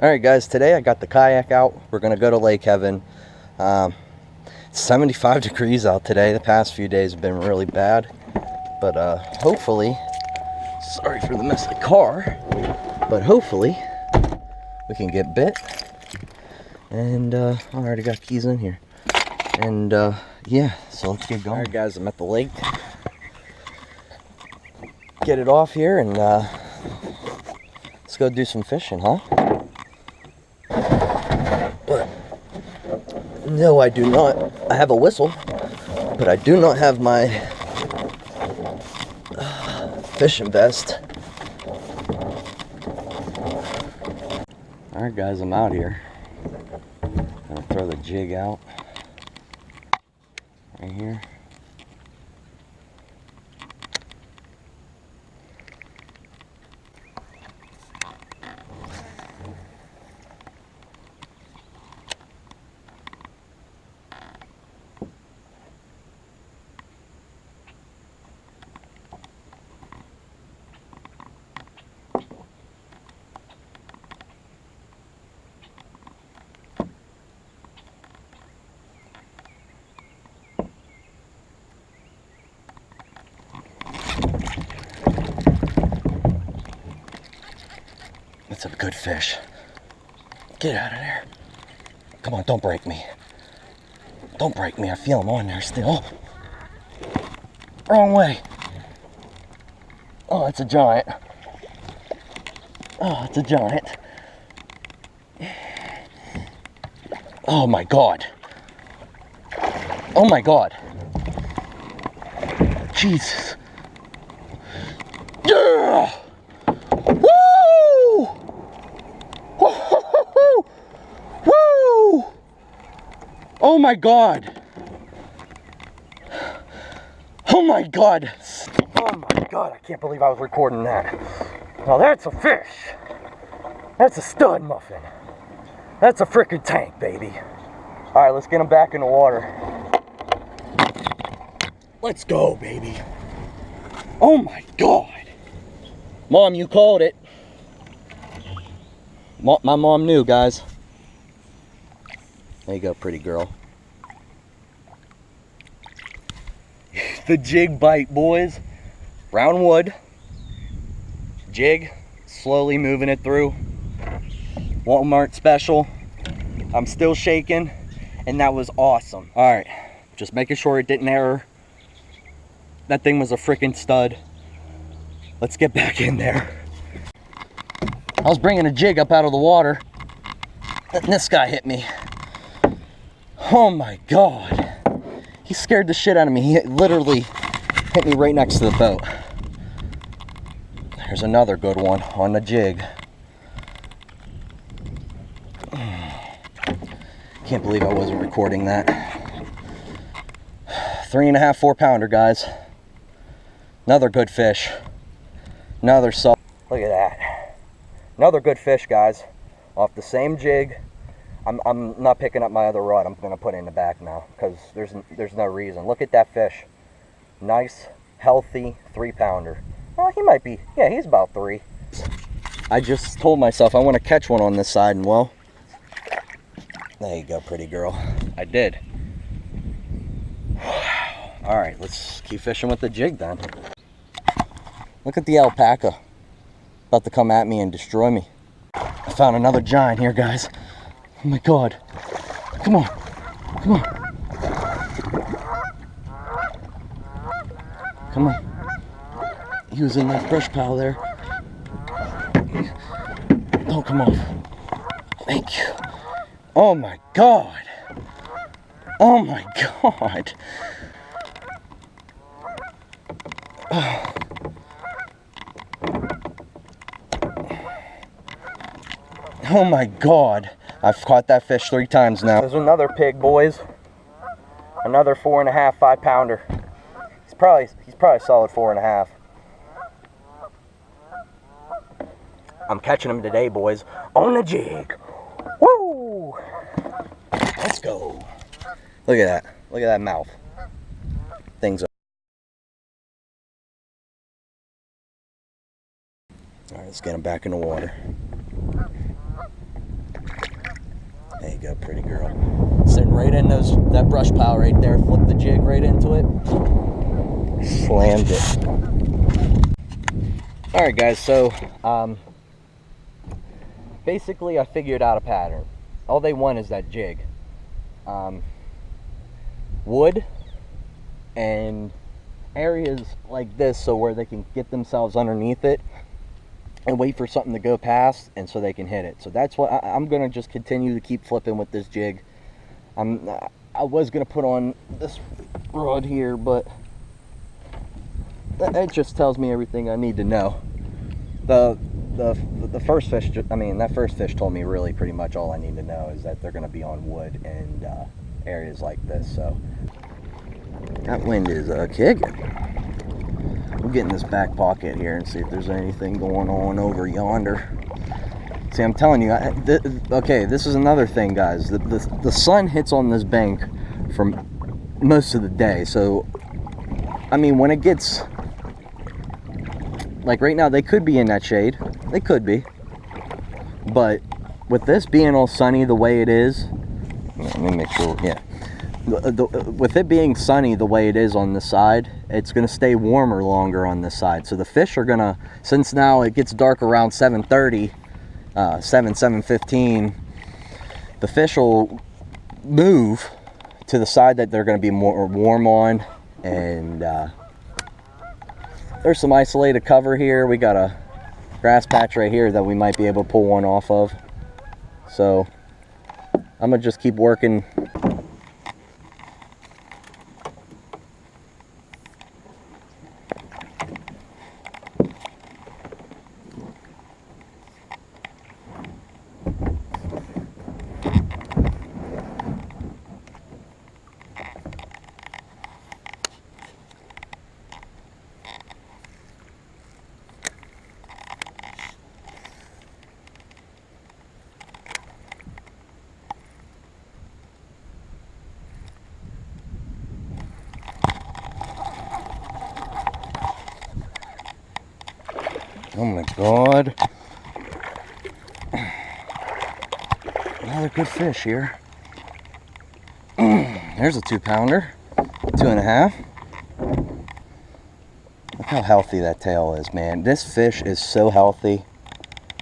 Alright guys, today I got the kayak out. We're going to go to Lake Heaven. It's 75 degrees out today. The past few days have been really bad. But hopefully, sorry for the mess of the car, but hopefully we can get bit. And I already got keys in here. And yeah, so let's get going. Alright guys, I'm at the lake. Get it off here and let's go do some fishing, huh? But no, I do not. I have a whistle, but I do not have my fishing vest. Alright guys, I'm out here. I'm gonna throw the jig out right here. That's a good fish. Get out of there. Come on, don't break me. Don't break me. I feel him on there still. Wrong way. Oh, it's a giant. Oh, it's a giant. Oh my God. Oh my God. Jesus. Yeah! Woo! Woo! Woo! Oh my God. Oh my God. Oh my God, I can't believe I was recording that. Now that's a fish. That's a stud muffin. That's a frickin' tank, baby. All right, let's get him back in the water. Let's go, baby. Oh my God. Mom, you called it. My mom knew, guys. There you go, pretty girl. The jig bite, boys. Brown wood. Jig. Slowly moving it through. Walmart special. I'm still shaking. And that was awesome. Alright. Just making sure it didn't error. That thing was a freaking stud. Let's get back in there. I was bringing a jig up out of the water. And this guy hit me. Oh my God. He scared the shit out of me. He literally hit me right next to the boat. There's another good one on the jig. Can't believe I wasn't recording that. 3.5, 4 pounder, guys. Another good fish. Another salt. Look at that. Another good fish, guys. Off the same jig. I'm not picking up my other rod. I'm gonna put it in the back now because there's no reason. Look at that fish. Nice, healthy 3 pounder. Well, he might be. Yeah, he's about 3. I just told myself I want to catch one on this side, and well, there you go, pretty girl. I did. All right, let's keep fishing with the jig then. Look at the alpaca. About to come at me and destroy me. I found another giant here, guys. Oh my God. Come on. Come on. Come on. He was in that brush pile there. Oh, come on. Thank you. Oh my God. Oh my God. Oh. Oh my God. I've caught that fish 3 times now. There's another pig, boys. Another 4.5, 5 pounder. He's probably a solid 4.5. I'm catching him today, boys. On the jig. Woo! Let's go. Look at that. Look at that mouth. Things are. Alright, let's get him back in the water. There you go, pretty girl. Sitting right in that brush pile right there. Flip the jig right into it. Slammed it. Alright guys, so basically I figured out a pattern. All they want is that jig. Wood and areas like this, so where they can get themselves underneath it and wait for something to go past, and so they can hit it. So that's what I'm gonna just continue to keep flipping with this jig. I was gonna put on this rod here, but that just tells me everything I need to know. The first fish, that first fish told me really pretty much all I need to know is that they're gonna be on wood and areas like this. So that wind is kicking. We'll get in this back pocket here and see if there's anything going on over yonder. See, I'm telling you, okay, this is another thing, guys. The sun hits on this bank for most of the day. So, I mean, when it gets, like right now, they could be in that shade. They could be. But with this being all sunny the way it is, let me make sure, yeah. With it being sunny the way it is on this side, it's going to stay warmer longer on this side. So the fish are going to, since now it gets dark around 7:30, 7:15, the fish will move to the side that they're going to be more warm on. And there's some isolated cover here. We got a grass patch right here that we might be able to pull one off of. So I'm going to just keep working. Oh my God. Another good fish here. There's a 2-pounder. 2.5. Look how healthy that tail is, man. This fish is so healthy.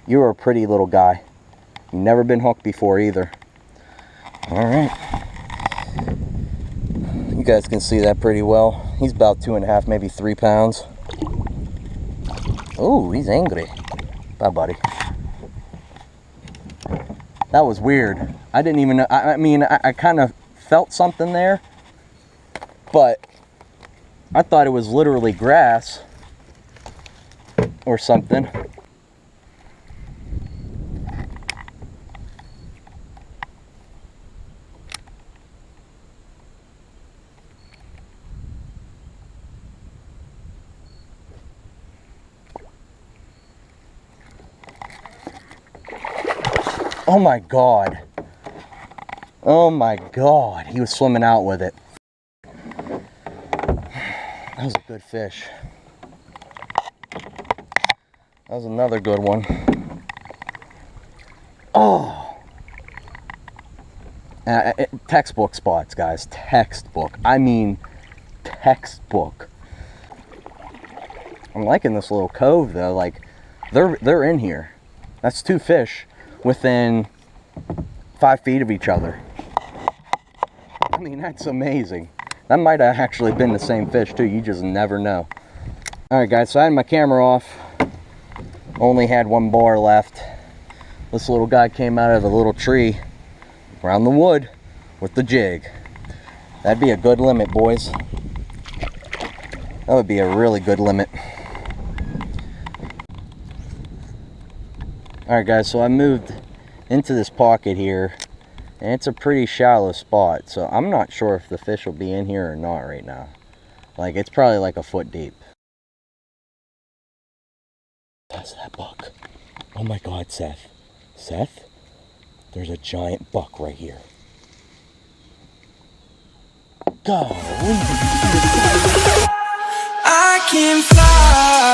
You're a pretty little guy. You've never been hooked before either. Alright. You guys can see that pretty well. He's about 2.5, maybe 3 pounds. Oh, he's angry. Bye, buddy. That was weird. I didn't even know. I mean, I kind of felt something there, but I thought it was literally grass or something. Oh my God. Oh my God. He was swimming out with it. That was a good fish. That was another good one. Oh. Textbook spots, guys. Textbook. I mean, textbook. I'm liking this little cove though. Like, they're in here. That's 2 fish within 5 feet of each other. I mean, that's amazing. That might have actually been the same fish too. You just never know. Alright guys, so I had my camera off. Only had 1 bar left. This little guy came out of the little tree around the wood with the jig. That'd be a good limit, boys. That would be a really good limit. Alright guys, so I moved into this pocket here, and it's a pretty shallow spot, so I'm not sure if the fish will be in here or not right now. Like, it's probably like a foot deep. That's that buck. Oh my God, Seth. Seth? There's a giant buck right here. Golly. I can fly.